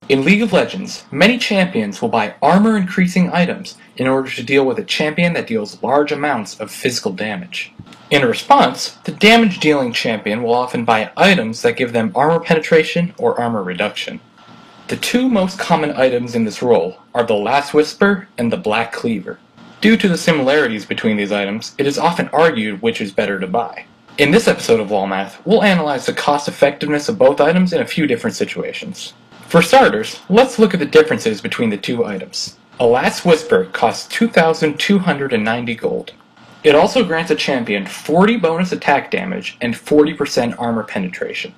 In League of Legends, many champions will buy armor-increasing items in order to deal with a champion that deals large amounts of physical damage. In response, the damage-dealing champion will often buy items that give them armor penetration or armor reduction. The two most common items in this role are the Last Whisper and the Black Cleaver. Due to the similarities between these items, it is often argued which is better to buy. In this episode of Lol Math, we'll analyze the cost-effectiveness of both items in a few different situations. For starters, let's look at the differences between the two items. A Last Whisper costs 2,290 gold. It also grants a champion 40 bonus attack damage and 40% armor penetration.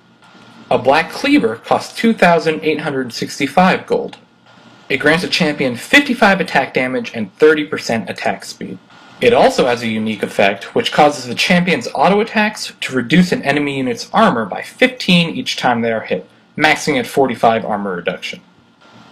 A Black Cleaver costs 2,865 gold. It grants a champion 55 attack damage and 30% attack speed. It also has a unique effect which causes the champion's auto attacks to reduce an enemy unit's armor by 15 each time they are hit, maxing at 45 armor reduction.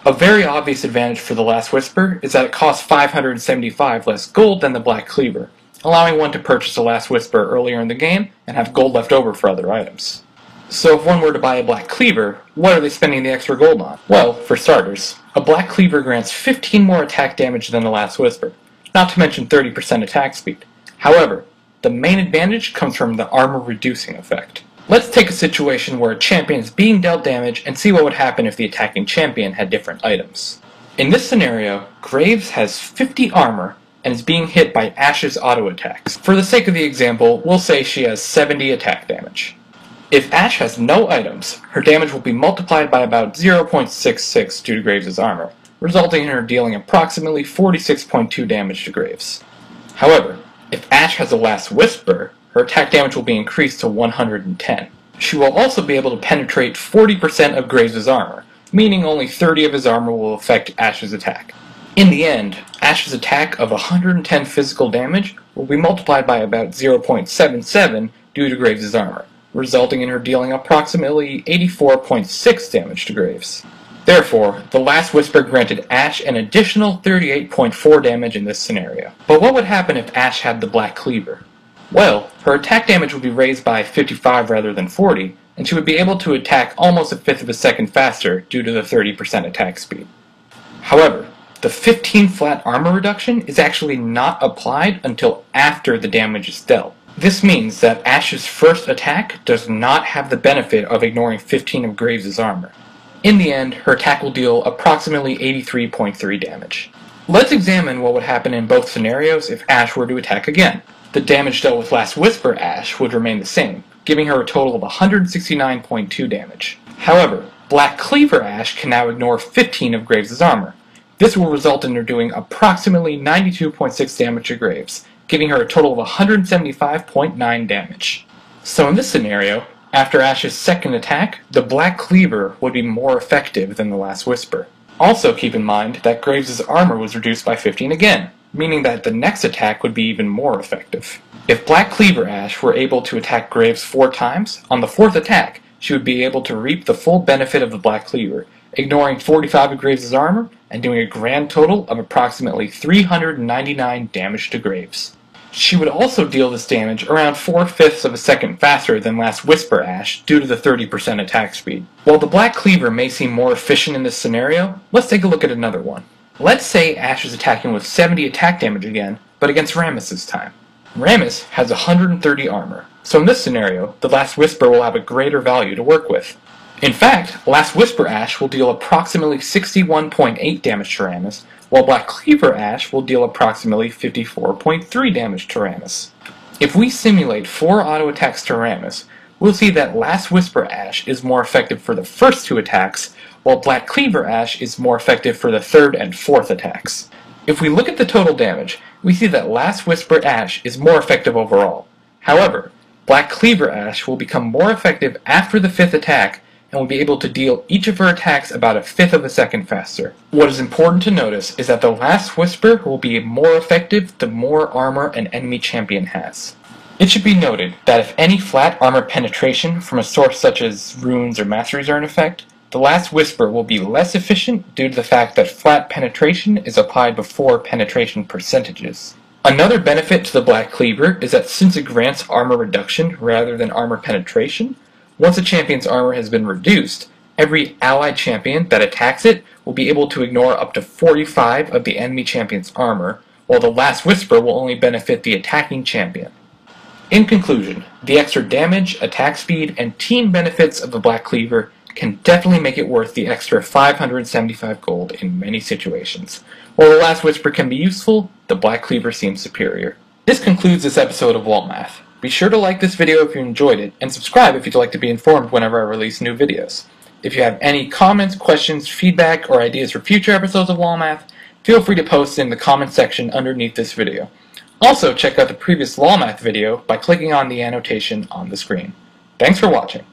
A very obvious advantage for the Last Whisper is that it costs 575 less gold than the Black Cleaver, allowing one to purchase a Last Whisper earlier in the game and have gold left over for other items. So if one were to buy a Black Cleaver, what are they spending the extra gold on? Well, for starters, a Black Cleaver grants 15 more attack damage than the Last Whisper, not to mention 30% attack speed. However, the main advantage comes from the armor reducing effect. Let's take a situation where a champion is being dealt damage and see what would happen if the attacking champion had different items. In this scenario, Graves has 50 armor and is being hit by Ashe's auto attacks. For the sake of the example, we'll say she has 70 attack damage. If Ashe has no items, her damage will be multiplied by about 0.66 due to Graves' armor, resulting in her dealing approximately 46.2 damage to Graves. However, if Ashe has a Last Whisper, her attack damage will be increased to 110. She will also be able to penetrate 40% of Graves' armor, meaning only 30 of his armor will affect Ashe's attack. In the end, Ashe's attack of 110 physical damage will be multiplied by about 0.77 due to Graves' armor, resulting in her dealing approximately 84.6 damage to Graves. Therefore, the Last Whisper granted Ashe an additional 38.4 damage in this scenario. But what would happen if Ashe had the Black Cleaver? Well, her attack damage would be raised by 55 rather than 40, and she would be able to attack almost a fifth of a second faster due to the 30% attack speed. However, the 15 flat armor reduction is actually not applied until after the damage is dealt. This means that Ashe's first attack does not have the benefit of ignoring 15 of Graves' armor. In the end, her attack will deal approximately 83.3 damage. Let's examine what would happen in both scenarios if Ashe were to attack again. The damage dealt with Last Whisper Ashe would remain the same, giving her a total of 169.2 damage. However, Black Cleaver Ashe can now ignore 15 of Graves' armor. This will result in her doing approximately 92.6 damage to Graves, giving her a total of 175.9 damage. So in this scenario, after Ashe's second attack, the Black Cleaver would be more effective than the Last Whisper. Also keep in mind that Graves' armor was reduced by 15 again, meaning that the next attack would be even more effective. If Black Cleaver Ashe were able to attack Graves 4 times, on the 4th attack, she would be able to reap the full benefit of the Black Cleaver, ignoring 45 of Graves' armor and doing a grand total of approximately 399 damage to Graves. She would also deal this damage around 4/5 of a second faster than Last Whisper Ashe due to the 30% attack speed. While the Black Cleaver may seem more efficient in this scenario, let's take a look at another one. Let's say Ashe is attacking with 70 attack damage again, but against Rammus this time. Rammus has 130 armor, so in this scenario, the Last Whisper will have a greater value to work with. In fact, Last Whisper Ashe will deal approximately 61.8 damage to Rammus, while Black Cleaver Ashe will deal approximately 54.3 damage to Rammus. If we simulate 4 auto attacks to Rammus, we'll see that Last Whisper Ashe is more effective for the first 2 attacks, while Black Cleaver Ashe is more effective for the 3rd and 4th attacks. If we look at the total damage, we see that Last Whisper Ashe is more effective overall. However, Black Cleaver Ashe will become more effective after the 5th attack, and will be able to deal each of her attacks about a fifth of a second faster. What is important to notice is that the Last Whisper will be more effective the more armor an enemy champion has. It should be noted that if any flat armor penetration from a source such as runes or masteries are in effect, the Last Whisper will be less efficient due to the fact that flat penetration is applied before penetration percentages. Another benefit to the Black Cleaver is that since it grants armor reduction rather than armor penetration, once a champion's armor has been reduced, Every allied champion that attacks it will be able to ignore up to 45 of the enemy champion's armor, while the Last Whisper will only benefit the attacking champion. In conclusion, the extra damage, attack speed, and team benefits of the Black Cleaver can definitely make it worth the extra 575 gold in many situations. While the Last Whisper can be useful, the Black Cleaver seems superior. This concludes this episode of Lol Math. Be sure to like this video if you enjoyed it, and subscribe if you'd like to be informed whenever I release new videos. If you have any comments, questions, feedback, or ideas for future episodes of Lol Math, feel free to post in the comment section underneath this video. Also, check out the previous Lol Math video by clicking on the annotation on the screen. Thanks for watching.